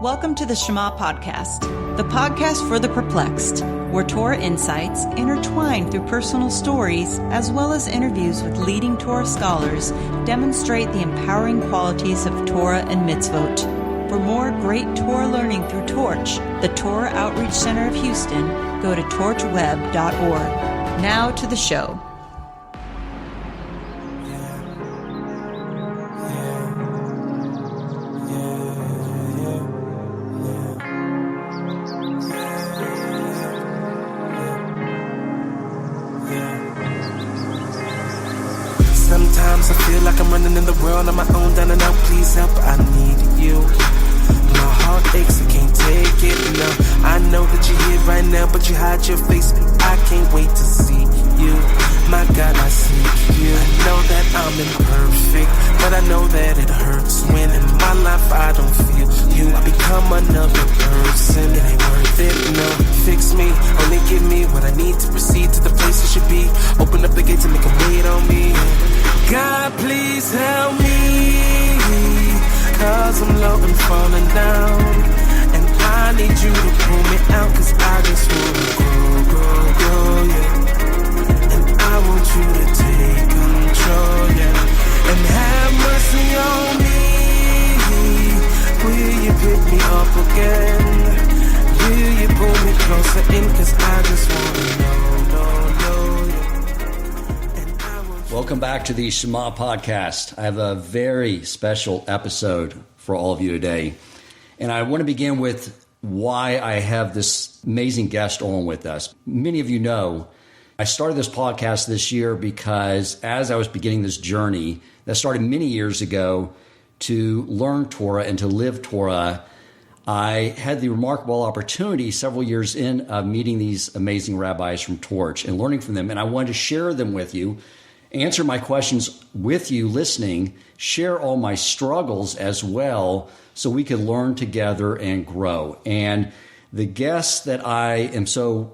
Welcome to the Shema Podcast, the podcast for the perplexed, where Torah insights, intertwined through personal stories, as well as interviews with leading Torah scholars, demonstrate the empowering qualities of Torah and mitzvot. For more great Torah learning through Torch, the Torah Outreach Center of Houston, go to torchweb.org. Now to the show. Sometimes I feel like I'm running in the world on my own, down and out, please help, I need you. My heart aches, I can't take it, no. I know that you're here right now, but you hide your face, and I can't wait to see you. My God, I seek you. I know that I'm imperfect, but I know that it hurts when in my life I don't feel you. I become another person, it ain't worth it, no. Fix me, only give me what I need to proceed to the place it should be. Open up the gates and make them wait on me. God, please help me, 'cause I'm low and falling down, and I need you to pull me out, 'cause I just wanna grow, yeah. And I want you to take control, yeah. And have mercy on me. Will you pick me up again? Will you pull me closer in, 'cause I just wanna know, Welcome back to the Shema Podcast. I have a very special episode for all of you today. And I want to begin with why I have this amazing guest on with us. Many of you know I started this podcast this year because as I was beginning this journey that started many years ago to learn Torah and to live Torah, I had the remarkable opportunity several years in of meeting these amazing rabbis from Torch and learning from them. And I wanted to share them with you, answer my questions with you listening, share all my struggles as well so we can learn together and grow. And the guest that I am so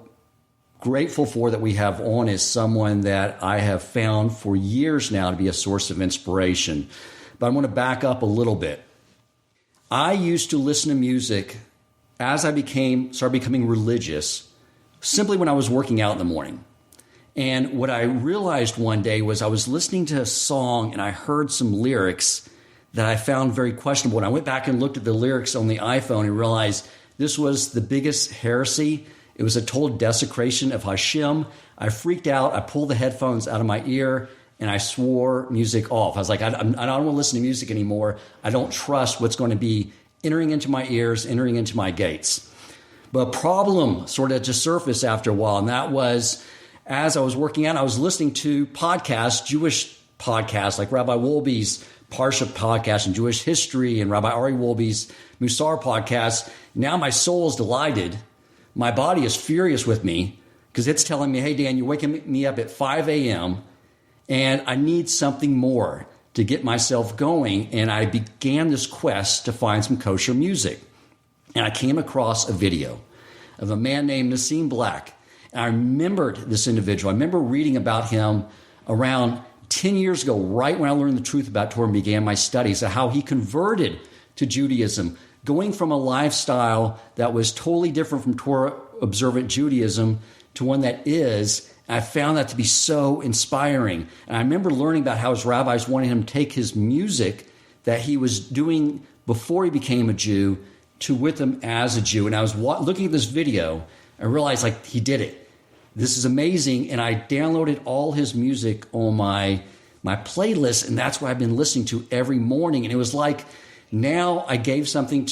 grateful for that we have on is someone that I have found for years now to be a source of inspiration. But I want to back up a little bit. I used to listen to music as I started becoming religious simply when I was working out in the morning. And what I realized one day was I was listening to a song and I heard some lyrics that I found very questionable. And I went back and looked at the lyrics on the iPhone and realized this was the biggest heresy. It was a total desecration of Hashem. I freaked out. I pulled the headphones out of my ear and I swore music off. I was like, I don't want to listen to music anymore. I don't trust what's going to be entering into my ears, entering into my gates. But a problem sort of just surfaced after a while, and that was as I was working out, I was listening to podcasts, Jewish podcasts, like Rabbi Wolbe's Parsha podcast and Jewish history and Rabbi Ari Wolbe's Musar podcast. Now my soul is delighted. My body is furious with me because it's telling me, hey, Dan, you're waking me up at 5 a.m. and I need something more to get myself going. And I began this quest to find some kosher music. And I came across a video of a man named Nissim Black. And I remembered this individual. I remember reading about him around 10 years ago, right when I learned the truth about Torah and began my studies, of how he converted to Judaism, going from a lifestyle that was totally different from Torah observant Judaism to one that is. And I found that to be so inspiring. And I remember learning about how his rabbis wanted him to take his music that he was doing before he became a Jew to with him as a Jew. And I was looking at this video, I realized like he did it. This is amazing. And I downloaded all his music on my playlist. And that's what I've been listening to every morning. And it was like, now I gave something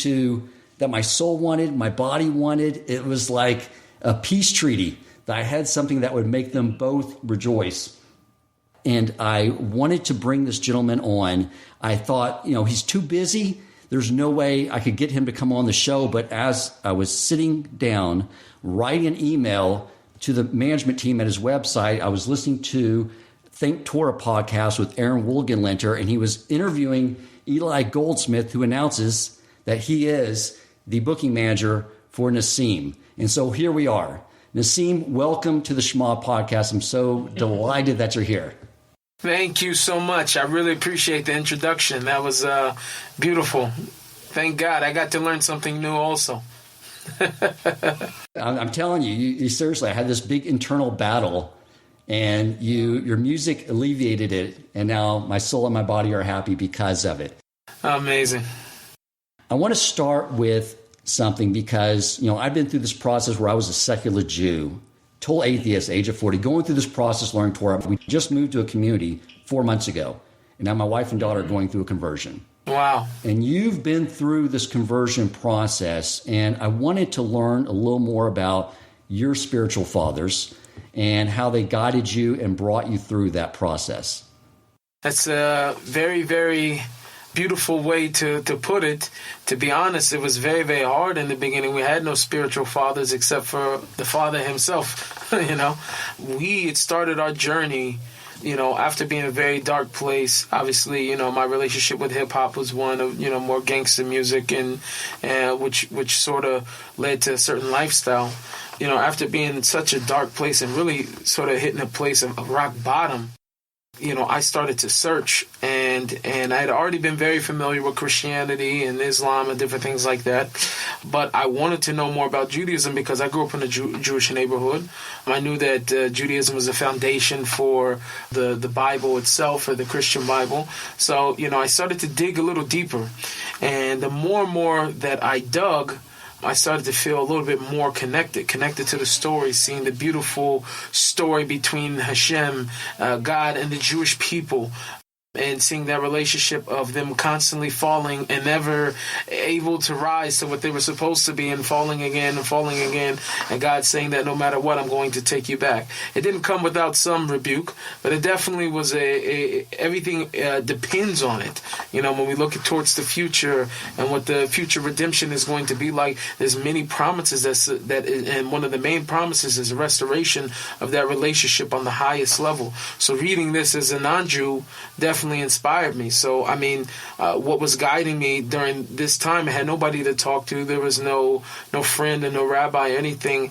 that my soul wanted, my body wanted. It was like a peace treaty that I had something that would make them both rejoice. And I wanted to bring this gentleman on. I thought, he's too busy. There's no way I could get him to come on the show. But as I was sitting down, writing an email to the management team at his website, I was listening to Think Torah podcast with Aaron Woolgenlinter, and he was interviewing Eli Goldsmith, who announces that he is the booking manager for Nissim. And so here we are. Nissim, welcome to the Shema Podcast. I'm so delighted that you're here. Thank you so much. I really appreciate the introduction. That was beautiful. Thank God. I got to learn something new also. I'm telling you seriously, I had this big internal battle, and your music alleviated it, and now my soul and my body are happy because of it. Amazing. I want to start with something because, I've been through this process where I was a secular Jew, total atheist, age of 40, going through this process, learning Torah. We just moved to a community 4 months ago, and now my wife and daughter are going through a conversion. Wow. And you've been through this conversion process, and I wanted to learn a little more about your spiritual fathers and how they guided you and brought you through that process. That's a very, very beautiful way to put it. To be honest, it was very, very hard in the beginning. We had no spiritual fathers except for the Father himself. We had started our journey, after being in a very dark place. Obviously, my relationship with hip hop was one of, more gangster music, and which sort of led to a certain lifestyle. After being in such a dark place and really sort of hitting a place of rock bottom, I started to search, and I had already been very familiar with Christianity and Islam and different things like that. But I wanted to know more about Judaism because I grew up in a Jewish neighborhood. I knew that Judaism was the foundation for the Bible itself, or the Christian Bible. So, I started to dig a little deeper. And the more and more that I dug, I started to feel a little bit more connected to the story, seeing the beautiful story between Hashem, God, and the Jewish people, and seeing that relationship of them constantly falling and never able to rise to what they were supposed to be, and falling again, and God saying that no matter what, I'm going to take you back. It didn't come without some rebuke, but it definitely was everything depends on it. When we look towards the future and what the future redemption is going to be like, there's many promises and one of the main promises is a restoration of that relationship on the highest level. So reading this as a non-Jew definitely inspired me. So, what was guiding me during this time, I had nobody to talk to. There was no friend and no rabbi or anything.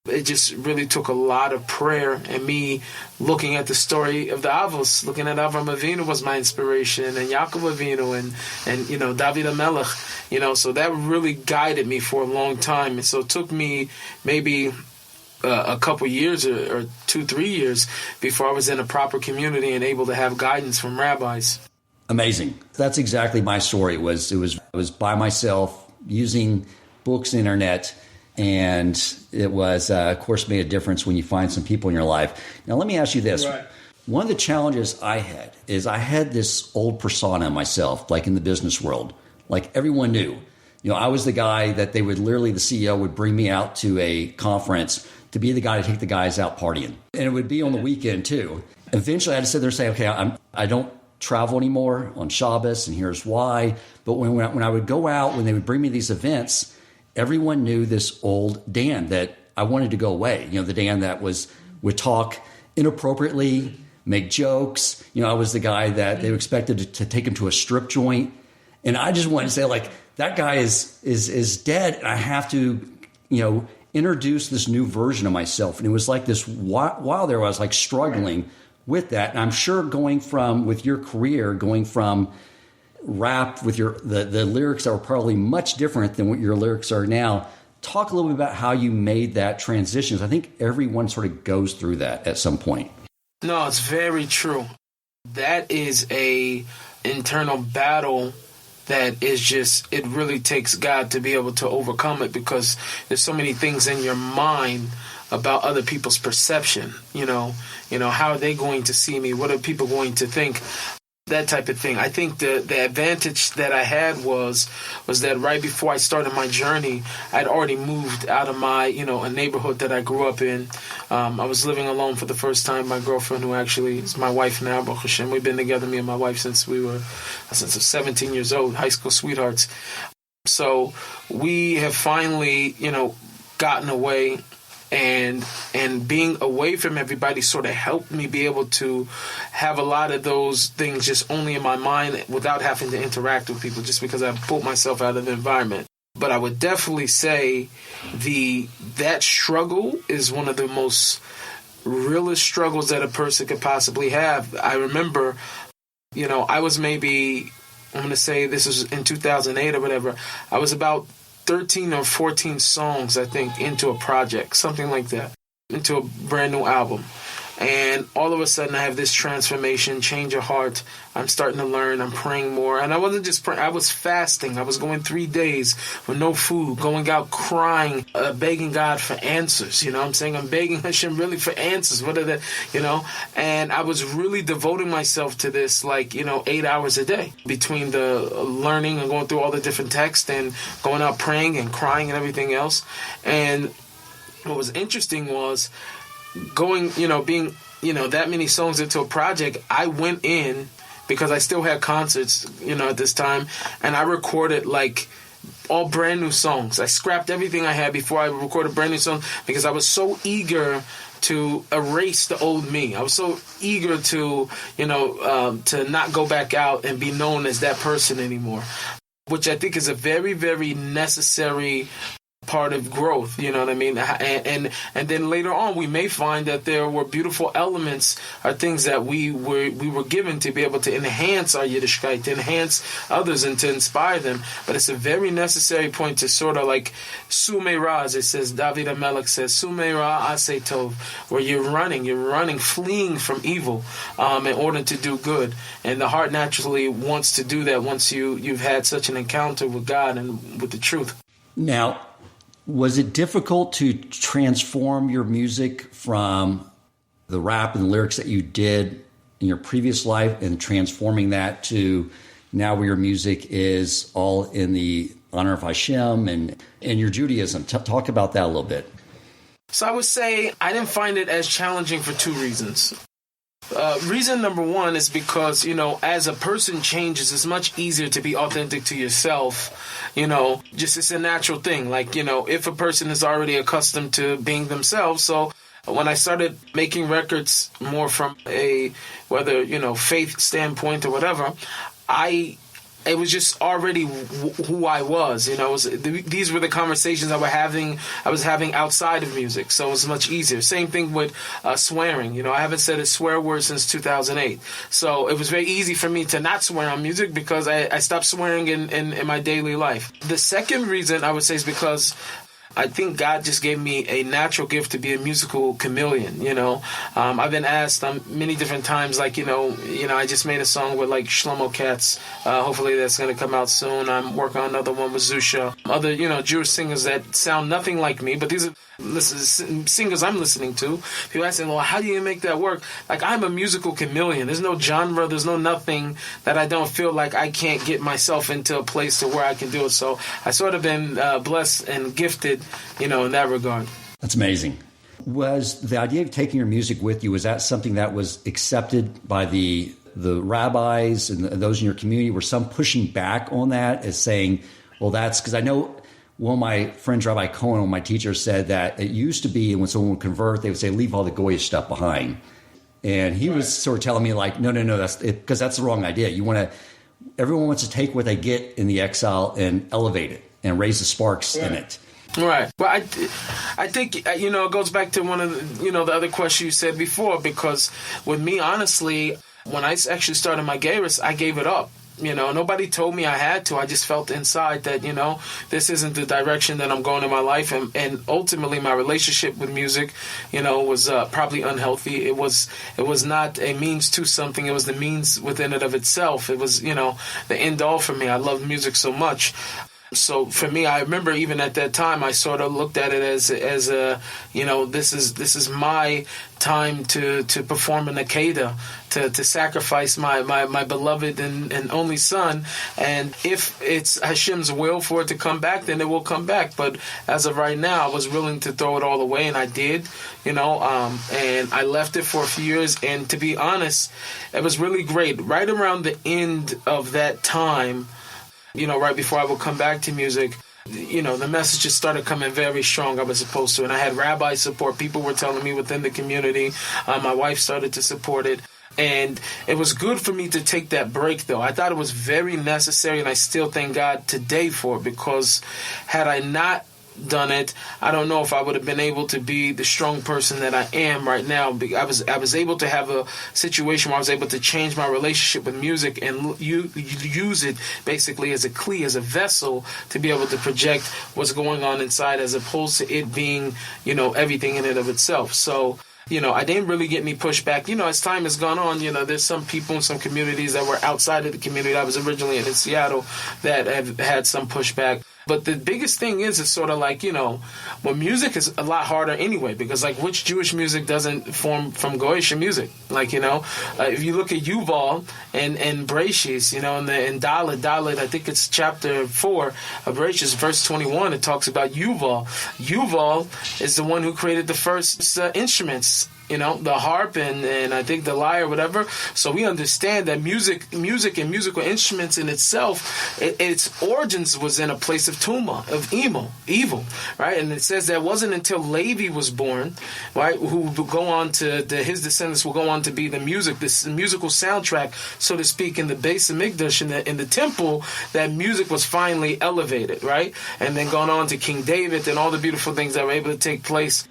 It just really took a lot of prayer, and me looking at the story of the Avos, looking at Avram Avinu was my inspiration, and Yaakov Avinu, and David HaMelech, so that really guided me for a long time. And so it took me maybe a couple years or 2-3 years before I was in a proper community and able to have guidance from rabbis. Amazing. That's exactly my story. I was by myself using books and internet, and it was, of course, made a difference when you find some people in your life. Now, let me ask you this. Right. One of the challenges I had is I had this old persona myself, like in the business world, like everyone knew. I was the guy that the CEO would bring me out to a conference to be the guy to take the guys out partying. And it would be on the weekend too. Eventually I had to sit there and say, okay, I don't travel anymore on Shabbos, and here's why. But when I would go out, when they would bring me these events, everyone knew this old Dan that I wanted to go away. The Dan that would talk inappropriately, make jokes. I was the guy that they expected to take him to a strip joint. And I just wanted to say, like, that guy is dead, and I have to, introduce this new version of myself. And it was like this while there I was like struggling with that. And I'm sure with your career, going from rap with the lyrics that were probably much different than what your lyrics are now. Talk a little bit about how you made that transition. I think everyone sort of goes through that at some point. No, it's very true. That is a internal battle that is just, it really takes God to be able to overcome it, because there's so many things in your mind about other people's perception. How are they going to see me? What are people going to think? That type of thing. I think the advantage that I had was that right before I started my journey, I'd already moved out of my, a neighborhood that I grew up in. I was living alone for the first time. My girlfriend, who actually is my wife now, Baruch Hashem, we've been together, me and my wife, since I was 17 years old, high school sweethearts. So we have finally, gotten away. And being away from everybody sort of helped me be able to have a lot of those things just only in my mind without having to interact with people, just because I pulled myself out of the environment. But I would definitely say that struggle is one of the most realest struggles that a person could possibly have. I remember, I was maybe I'm going to say this was in 2008 or whatever, I was about 13 or 14 songs, I think, into a project, something like that, into a brand new album. And all of a sudden I have this transformation, change of heart. I'm starting to learn. I'm praying more. And I wasn't just praying. I was fasting. I was going 3 days with no food, going out crying, begging God for answers. You know what I'm saying? I'm begging Hashem really for answers. What are the, you know? And I was really devoting myself to this, 8 hours a day between the learning and going through all the different texts and going out praying and crying and everything else. And what was interesting was, going, being, that many songs into a project, I went in because I still had concerts, at this time, and I recorded all brand new songs. I scrapped everything I had before I recorded brand new songs because I was so eager to erase the old me. I was so eager to not go back out and be known as that person anymore, which I think is a very, very necessary part of growth, you know what I mean? And then later on, we may find that there were beautiful elements or things that we were given to be able to enhance our Yiddishkeit, to enhance others and to inspire them. But it's a very necessary point to sort of Sumeira, as it says, David HaMelech says, Sumeira Aseh Tov, where you're running, fleeing from evil in order to do good. And the heart naturally wants to do that once you've had such an encounter with God and with the truth. Now, was it difficult to transform your music from the rap and the lyrics that you did in your previous life and transforming that to now where your music is all in the honor of Hashem and your Judaism? Talk about that a little bit. So I would say I didn't find it as challenging for two reasons. Reason number one is because, as a person changes, it's much easier to be authentic to yourself. Just it's a natural thing. If a person is already accustomed to being themselves. So when I started making records more from a, whether, faith standpoint or whatever, it was just already who I was. These were the conversations I was having outside of music, so it was much easier. Same thing with swearing. I haven't said a swear word since 2008, so it was very easy for me to not swear on music because I stopped swearing in my daily life. The second reason I would say is because I think God just gave me a natural gift to be a musical chameleon. I've been asked many different times, I just made a song with Shlomo Katz. Hopefully that's going to come out soon. I'm working on another one with Zusha. Other, Jewish singers that sound nothing like me, but these are singers I'm listening to. People ask me, well, how do you make that work? I'm a musical chameleon. There's no genre, there's no nothing that I don't feel like I can't get myself into a place to where I can do it. So I sort of been blessed and gifted, in that regard. That's amazing. Was the idea of taking your music with you, was that something that was accepted by the rabbis and those in your community? Were some pushing back on that as saying, well, that's because I know one of my friends, Rabbi Cohen, my teacher, said that it used to be when someone would convert, they would say, leave all the goyish stuff behind. And he was sort of telling me no, that's it, because that's the wrong idea. Everyone wants to take what they get in the exile and elevate it and raise the sparks in it. Right. Well, I think, it goes back to one of the, the other questions you said before, because with me, honestly, when I actually started my Geirus, I gave it up. Nobody told me I had to. I just felt inside that, this isn't the direction that I'm going in my life. And ultimately, my relationship with music, was probably unhealthy. It was not a means to something. It was the means within it of itself. It was, the end all for me. I love music so much. So for me, I remember even at that time, I sort of looked at it as a, this is my time to perform an Akedah, to sacrifice my beloved and only son. And if it's Hashem's will for it to come back, then it will come back. But as of right now, I was willing to throw it all away, and I did, and I left it for a few years. And to be honest, it was really great. Right around the end of that time, right before I would come back to music, the messages started coming very strong. I was supposed to. And I had rabbi support. People were telling me within the community. My wife started to support it. And it was good for me to take that break, though. I thought it was very necessary, and I still thank God today for it, because had I not done it, I don't know if I would have been able to be the strong person that I am right now. I was able to have a situation where I was able to change my relationship with music and use it basically as a key, as a vessel to be able to project what's going on inside, as opposed to it being, everything in and of itself. So, I didn't really get any pushback. As time has gone on, there's some people in some communities that were outside of the community I was originally in Seattle that have had some pushback. But the biggest thing is, it's sort of like, well, music is a lot harder anyway, because like which Jewish music doesn't form from Goyish music? Like, if you look at Yuval and Bereshis, in Dalet, I think it's chapter 4 of Bereshis, verse 21, it talks about Yuval. Yuval is the one who created the first instruments, the harp and I think the lyre, whatever. So we understand that music and musical instruments in itself, its origins was in a place of tumah, of evil, right? And it says that it wasn't until Levi was born, right, who will go on to, his descendants will go on to be this musical soundtrack, so to speak, in the Beis Hamikdash, in the temple, that music was finally elevated, right? And then gone on to King David and all the beautiful things that were able to take place.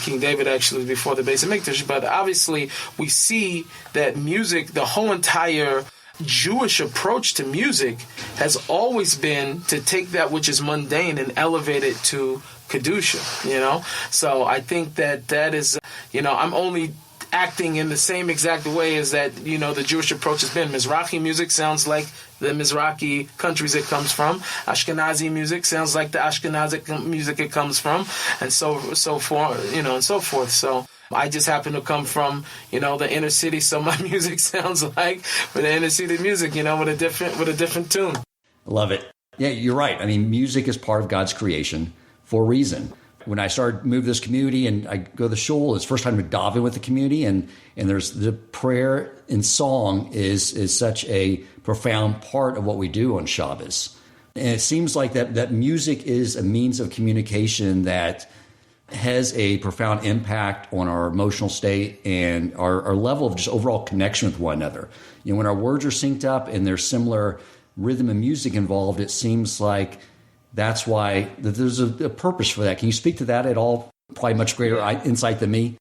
King David actually before the Beis Hamikdash. But obviously, we see that music, the whole entire Jewish approach to music has always been to take that which is mundane and elevate it to Kedusha, So I think that is, I'm only acting in the same exact way as that, the Jewish approach has been. Mizrahi music sounds like the Mizrahi countries it comes from. Ashkenazi music sounds like the Ashkenazi music it comes from, and so forth, and so forth. So I just happen to come from, the inner city, so my music sounds like the inner city music, with a different tune. Love it. Yeah, you're right. I mean, music is part of God's creation for a reason. When I started move this community and I go to the shul, it's the first time to daven with the community, and there's the prayer and song is such a profound part of what we do on Shabbos. And it seems like that music is a means of communication that has a profound impact on our emotional state and our level of just overall connection with one another. When our words are synced up and there's similar rhythm and music involved, it seems like that's why there's a purpose for that. Can you speak to that at all? Probably much greater insight than me.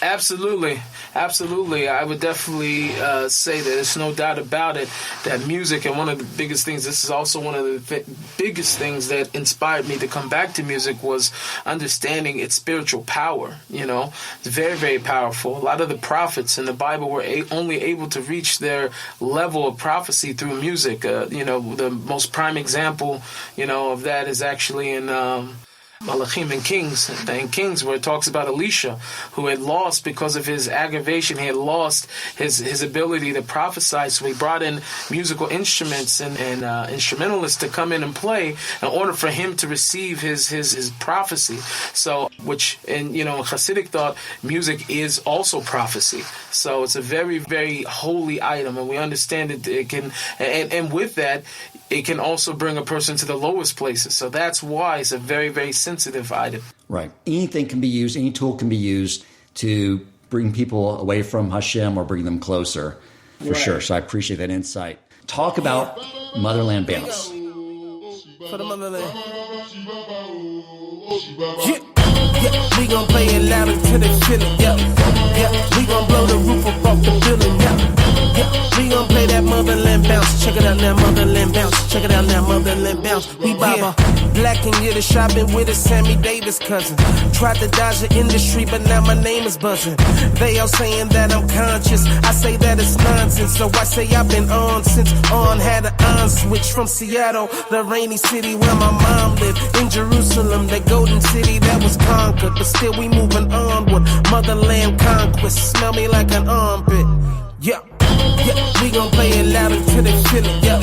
Absolutely. I would definitely say that there's no doubt about it that music, and one of the biggest things, this is also one of the biggest things that inspired me to come back to music, was understanding its spiritual power. It's very, very powerful. A lot of the prophets in the Bible were only able to reach their level of prophecy through music. The most prime example, of that is actually in Malachim and Kings, where it talks about Elisha, who had lost, because of his aggravation, he had lost his ability to prophesy. So he brought in musical instruments and instrumentalists to come in and play in order for him to receive his prophecy. So, which in Hasidic thought, music is also prophecy. So it's a very, very holy item, and we understand it can, and with that, it can also bring a person to the lowest places. So that's why it's a very, very sensitive item. Right. Anything can be used, any tool can be used to bring people away from Hashem or bring them closer, for sure. So I appreciate that insight. Talk about Motherland Bounce. For the motherland. Yeah, we gon' play it loud until they feel it, yeah, we gon' blow the roof up off the building, yeah, we gon' play that motherland bounce, check it out now, motherland bounce, check it out now, motherland bounce, we Baba, Black and get a shopping with a Sammy Davis cousin, tried to dodge the industry, but now my name is buzzing, they all saying that I'm conscious, I say that it's nonsense, so I say I've been on since on had an on switch from Seattle, the rainy city where my mom lived, in Jerusalem, that golden city that was conquered, but still we moving onward. Motherland conquest, smell me like an armpit. Yeah, we gon' play it loud until they feel it. Yeah,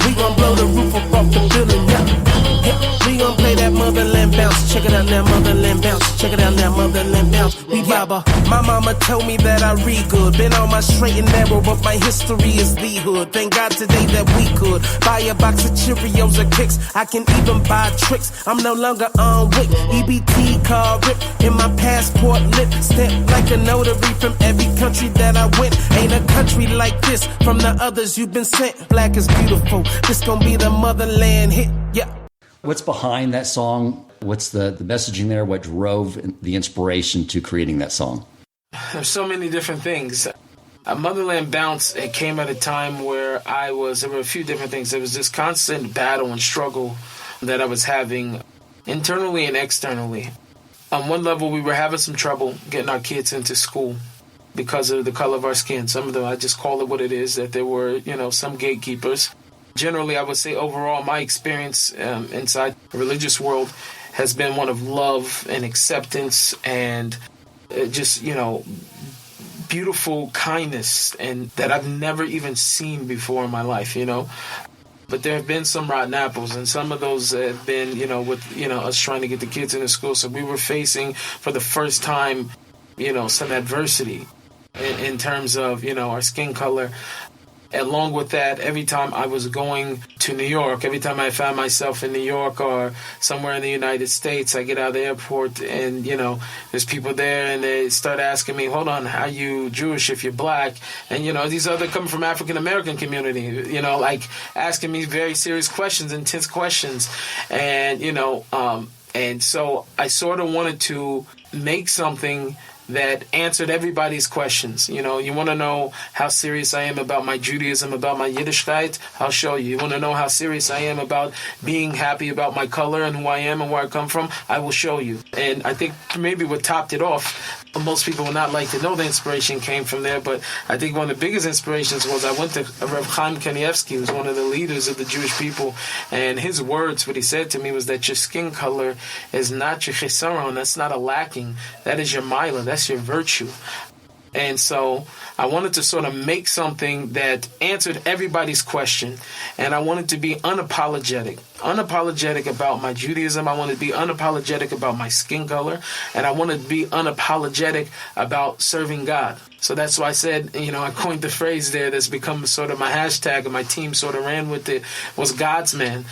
we gon' blow the roof up off the building. Yeah, we gon' play that motherland bounce. Check it out now, motherland bounce. Check it out now, motherland bounce. We Baba. My mama told me that I read good. Been on my straight and narrow, but my history is the hood. Thank God today that we could buy a box of Cheerios or Kicks. I can even buy tricks. I'm no longer on WIC. EBT card rip in my passport lit. Stamped like a notary from every country that I went. Ain't a country like this from the others you've been sent. Black is beautiful. This gon' be the motherland hit. Yeah. What's behind that song? What's the messaging there? What drove the inspiration to creating that song? There's so many different things. Motherland Bounce, it came at a time where there were a few different things. There was this constant battle and struggle that I was having internally and externally. On one level, we were having some trouble getting our kids into school because of the color of our skin. Some of them, I just call it what it is, that there were, some gatekeepers. Generally, I would say overall, my experience inside the religious world has been one of love and acceptance and just, beautiful kindness, and that I've never even seen before in my life, But there have been some rotten apples, and some of those have been, with, us trying to get the kids into school. So we were facing, for the first time, some adversity in terms of, our skin color. Along with that, every time I was going to New York, every time I found myself in New York or somewhere in the United States, I get out of the airport and, there's people there and they start asking me, hold on, how you Jewish if you're black? And, these other come from African-American community, like asking me very serious questions, intense questions. And, and so I sort of wanted to make something that answered everybody's questions. You want to know how serious I am about my Judaism, about my Yiddishkeit? I'll show you. You want to know how serious I am about being happy about my color and who I am and where I come from? I will show you. And I think maybe what topped it off, most people would not like to know the inspiration came from there, but I think one of the biggest inspirations was I went to Reb Chaim Kanievsky, who's one of the leaders of the Jewish people, and his words, what he said to me was that your skin color is not your chisaron, that's not a lacking, that is your mila, that's your virtue. And so I wanted to sort of make something that answered everybody's question. And I wanted to be unapologetic about my Judaism. I wanted to be unapologetic about my skin color. And I wanted to be unapologetic about serving God. So that's why I said, I coined the phrase there that's become sort of my hashtag, and my team sort of ran with it, was God's man.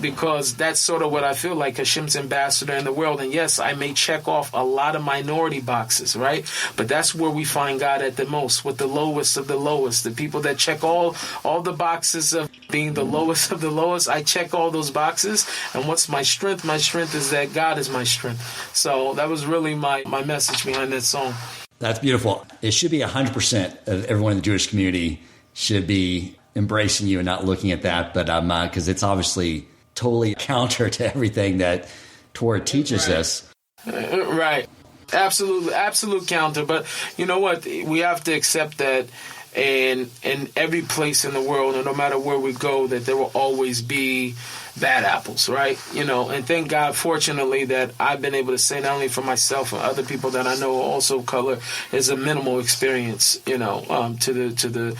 Because that's sort of what I feel like, Hashem's ambassador in the world. And yes, I may check off a lot of minority boxes, right? But that's where we find God at the most, with the lowest of the lowest. The people that check all the boxes of being the lowest of the lowest, I check all those boxes. And what's my strength? My strength is that God is my strength. So that was really my message behind that song. That's beautiful. It should be 100% of everyone in the Jewish community should be embracing you and not looking at that, but because it's obviously totally counter to everything that Torah teaches us. Right. Absolutely. Absolute counter. But you know what? We have to accept that in every place in the world, and no matter where we go, that there will always be bad apples, right? And thank God, fortunately, that I've been able to say, not only for myself and other people that I know also color, is a minimal experience, to the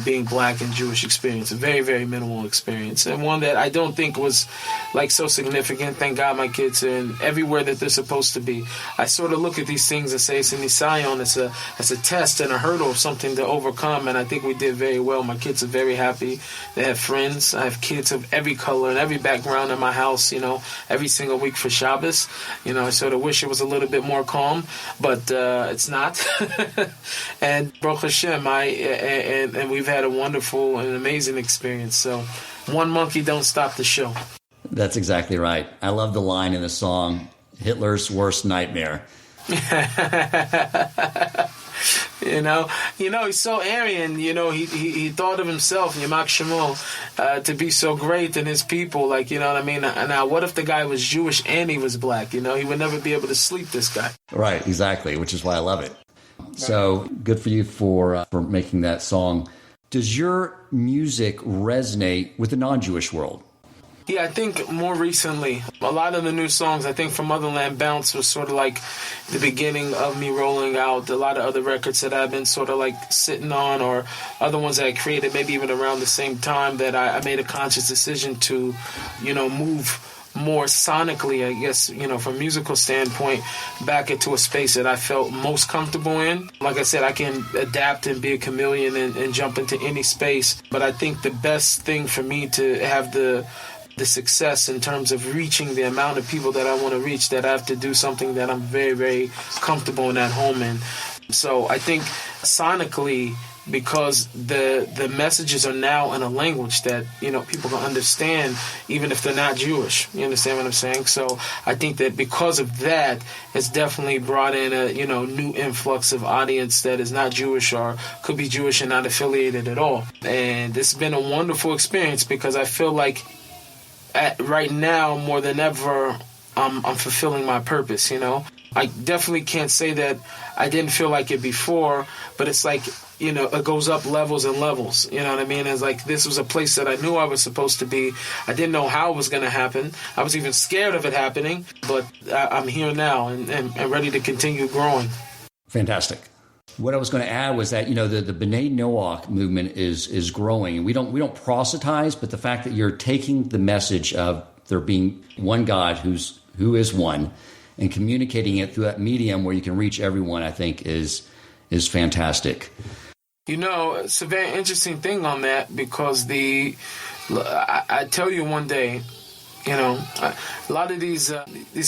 being black and Jewish experience, a very, very minimal experience, and one that I don't think was so significant. Thank God my kids are in everywhere that they're supposed to be. I sort of look at these things and say it's a nisayon, it's a test and a hurdle of something to overcome, and I think we did very well. My kids are very happy. They have friends. I have kids of every color and every background in my house, every single week for Shabbos. I sort of wish it was a little bit more calm, but it's not. And Baruch Hashem, and we've had a wonderful and amazing experience. So one monkey don't stop the show. That's exactly right. I love the line in the song, Hitler's worst nightmare. He's so Aryan, he thought of himself, Yamak Shemo, to be so great in his people, what I mean? Now, what if the guy was Jewish and he was black? He would never be able to sleep, this guy. Right, exactly, which is why I love it. So good for you for making that song. Does your music resonate with the non-Jewish world? Yeah, I think more recently, a lot of the new songs, I think from Motherland Bounce was sort of like the beginning of me rolling out a lot of other records that I've been sort of sitting on, or other ones that I created maybe even around the same time that I made a conscious decision to, move more sonically, I guess, from a musical standpoint, back into a space that I felt most comfortable in. Like I said, I can adapt and be a chameleon and jump into any space. But I think the best thing for me to have the success in terms of reaching the amount of people that I want to reach, that I have to do something that I'm very, very comfortable and at home in. So I think sonically, because the messages are now in a language that, people can understand even if they're not Jewish. You understand what I'm saying? So I think that because of that, it's definitely brought in a new influx of audience that is not Jewish or could be Jewish and not affiliated at all. And this has been a wonderful experience because I feel like right now more than ever I'm fulfilling my purpose. I definitely can't say that I didn't feel like it before, but it's like, it goes up levels and levels. You know what I mean? It's like this was a place that I knew I was supposed to be. I didn't know how it was going to happen. I was even scared of it happening, but I'm here now and ready to continue growing. Fantastic. What I was going to add was that, the B'nai Noach movement is growing. And we don't proselytize, but the fact that you're taking the message of there being one God who is one, and communicating it through that medium where you can reach everyone, I think is fantastic. It's a very interesting thing on that because I tell you one day, a lot of these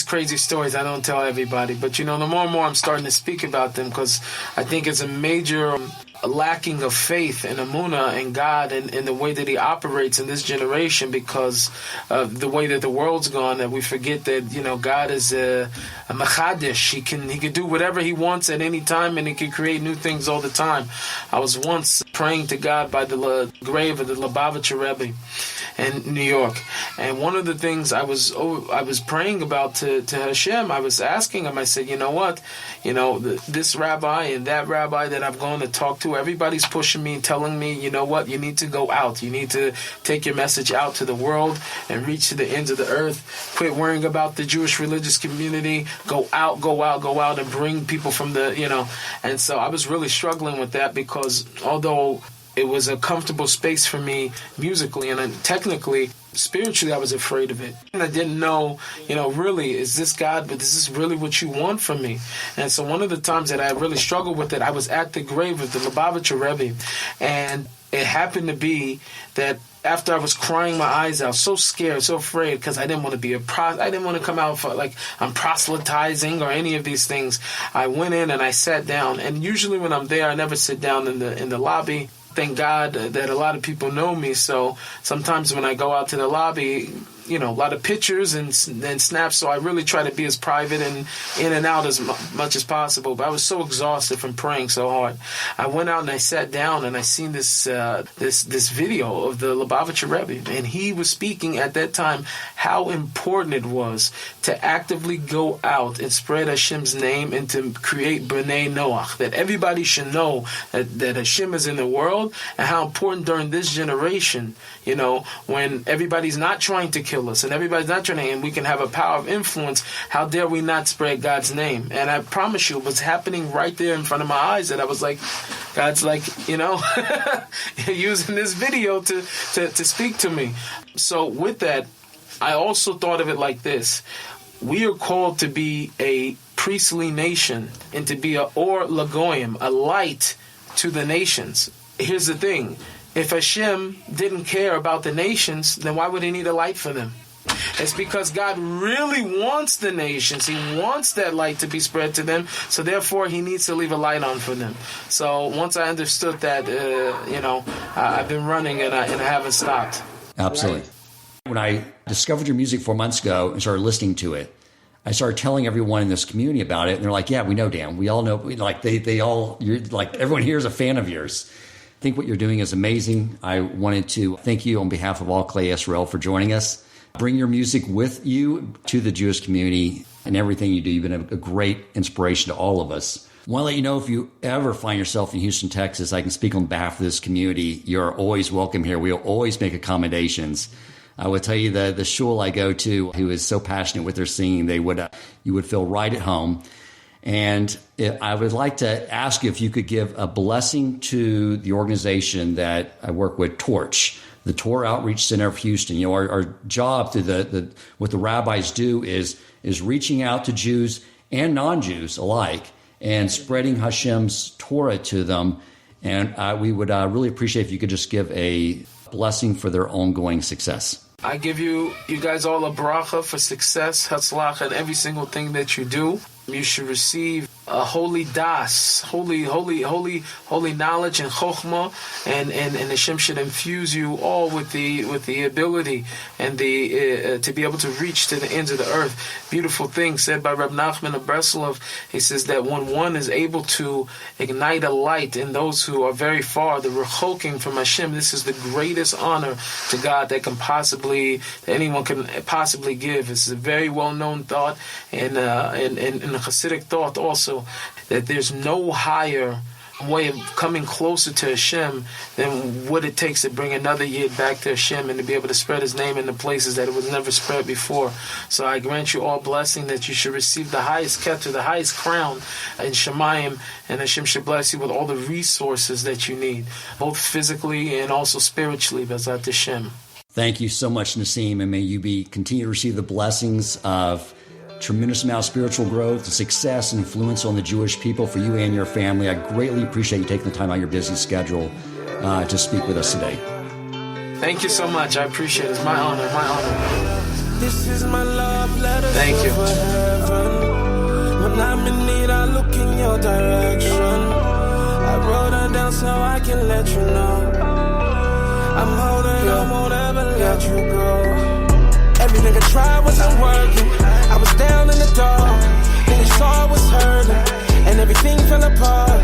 crazy stories I don't tell everybody, but the more and more I'm starting to speak about them because I think it's a major lacking of faith and emunah in God and the way that He operates in this generation because of the way that the world's gone, that we forget that God is a machadish. He can do whatever He wants at any time, and He can create new things all the time. I was once praying to God by the grave of the Lubavitcher Rebbe in New York, and one of the things I was praying about to Hashem, I was asking Him, I said, what, this rabbi and that rabbi that I've gone to talk to, everybody's pushing me and telling me, what, you need to go out. You need to take your message out to the world and reach to the ends of the earth. Quit worrying about the Jewish religious community. Go out and bring people from the, And so I was really struggling with that because although it was a comfortable space for me musically and technically, spiritually, I was afraid of it. And I didn't know, really, is this God, but is this really what you want from me? And so one of the times that I really struggled with it, I was at the grave of the Lubavitcher Rebbe. And it happened to be that after I was crying my eyes out, so scared, so afraid, because I didn't want to be I didn't want to come out for like I'm proselytizing or any of these things. I went in and I sat down. And usually when I'm there, I never sit down in the lobby. Thank God that a lot of people know me, so sometimes when I go out to the lobby, a lot of pictures and snaps, so I really try to be as private and in and out as much as possible. But I was so exhausted from praying so hard. I went out and I sat down and I seen this video of the Lubavitcher Rebbe, and he was speaking at that time how important it was to actively go out and spread Hashem's name and to create B'nai Noach, that everybody should know that Hashem is in the world, and how important during this generation, when everybody's not trying to kill us and everybody's not trying to, and we can have a power of influence, how dare we not spread God's name? And I promise you, it was happening right there in front of my eyes that I was like, God's like, using this video to speak to me. So with that, I also thought of it like this. We are called to be a priestly nation and to be a or lagoyim, a light to the nations. Here's the thing. If Hashem didn't care about the nations, then why would He need a light for them? It's because God really wants the nations. He wants that light to be spread to them. So therefore, He needs to leave a light on for them. So once I understood that, I've been running and I haven't stopped. Absolutely. When I discovered your music 4 months ago and started listening to it, I started telling everyone in this community about it, and they're like, "Yeah, we know, Dan. We all know." Like you're like everyone here is a fan of yours. I think what you're doing is amazing. I wanted to thank you on behalf of all Klei Yisrael for joining us. Bring your music with you to the Jewish community and everything you do. You've been a great inspiration to all of us. I want to let you know if you ever find yourself in Houston, Texas, I can speak on behalf of this community. You're always welcome here. We'll always make accommodations. I would tell you the shul I go to, who is so passionate with their singing, you would feel right at home. And I would like to ask you if you could give a blessing to the organization that I work with, Torch, the Torah Outreach Center of Houston. Our job through what the rabbis do is reaching out to Jews and non-Jews alike and spreading Hashem's Torah to them. And we would really appreciate if you could just give a blessing for their ongoing success. I give you guys all a bracha for success, hatzlacha, and every single thing that you do. You should receive a holy das, holy knowledge and chokhmah, and Hashem should infuse you all with the ability and the to be able to reach to the ends of the earth. Beautiful thing said by Reb Nachman of Breslov. He says that when one is able to ignite a light in those who are very far, the rechoking from Hashem, this is the greatest honor to God that anyone can possibly give. It's a very well-known thought, and a Hasidic thought also, that there's no higher way of coming closer to Hashem than what it takes to bring another Yid back to Hashem and to be able to spread His name in the places that it was never spread before. So I grant you all blessing that you should receive the highest keter, the highest crown in Shemayim, and Hashem should bless you with all the resources that you need, both physically and also spiritually, B'ezrat Hashem. Thank you so much, Nissim, and may you continue to receive the blessings of tremendous amount of spiritual growth, success, and influence on the Jewish people for you and your family. I greatly appreciate you taking the time out of your busy schedule to speak with us today. Thank you so much. I appreciate it. It's my honor. This is my love letter. Thank you. For heaven. When I'm in need, I look in your direction. I wrote her down so I can let you know. I'm holding on, won't ever let you go. Everything I tried wasn't working. I was down in the dark, then you saw I was hurting, and everything fell apart.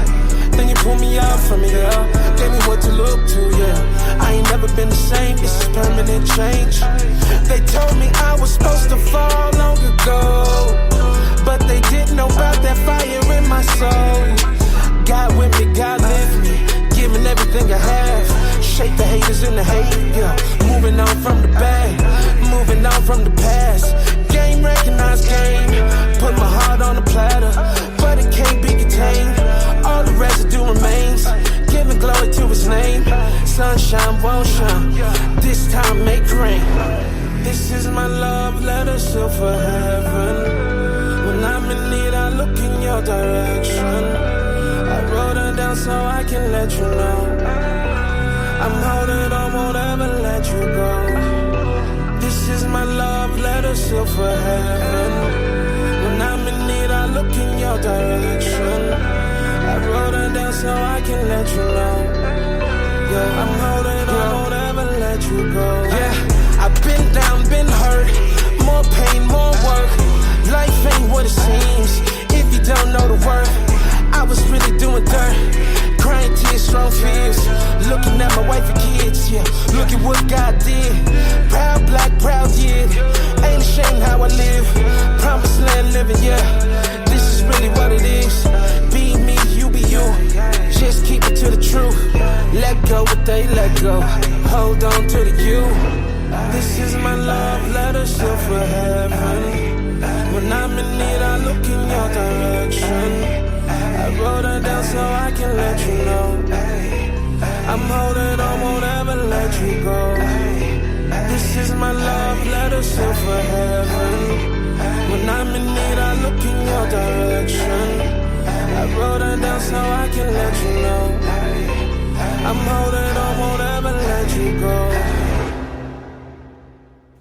Then you pulled me out from it, yeah. Gave me what to look to, yeah. I ain't never been the same, this is permanent change. They told me I was supposed to fall long ago, but they didn't know about that fire in my soul. God with me, God lift me, giving everything I have. Shake the haters in the hate, yeah. Moving on from the bad, moving on from the past. Game recognized game, put my heart on the platter, but it can't be contained. All the residue remains, giving glory to His name. Sunshine won't shine, this time make rain. This is my love letter, still for heaven. When I'm in need, I look in your direction. I wrote her down so I can let you know. I'm holding on, won't ever let you go. This is my love letter, still for heaven. When I'm in need, I look in your direction. I wrote her down so I can let you know. Yeah, I'm holding on, won't ever let you go. Yeah, I've been down, been hurt. More pain, more work. Life ain't what it seems if you don't know the work. I was really doing dirt, crying tears, strong fears, looking at my wife and kids, yeah. Look at what God did. Proud black, proud Yid. Ain't ashamed how I live. Promised land living, yeah. This is really what it is. Be me, you be you. Just keep it to the truth. Let go what they let go. Hold on to the you. This is my love letter, still for heaven. When I'm in need, I look in your direction. I wrote her down so I can let you know. I'm holding on, won't ever let you go. This is my love letter, still for heaven. When I'm in need, I look in your direction. I wrote her down so I can let you know. I'm holding on, won't ever let you go.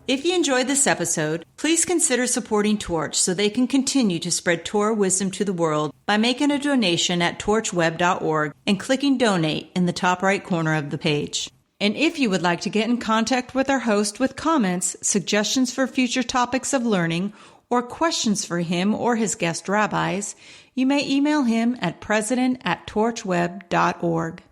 If you enjoyed this episode, please consider supporting Torch so they can continue to spread Torah wisdom to the world by making a donation at torchweb.org and clicking donate in the top right corner of the page. And if you would like to get in contact with our host with comments, suggestions for future topics of learning, or questions for him or his guest rabbis, you may email him at president@torchweb.org.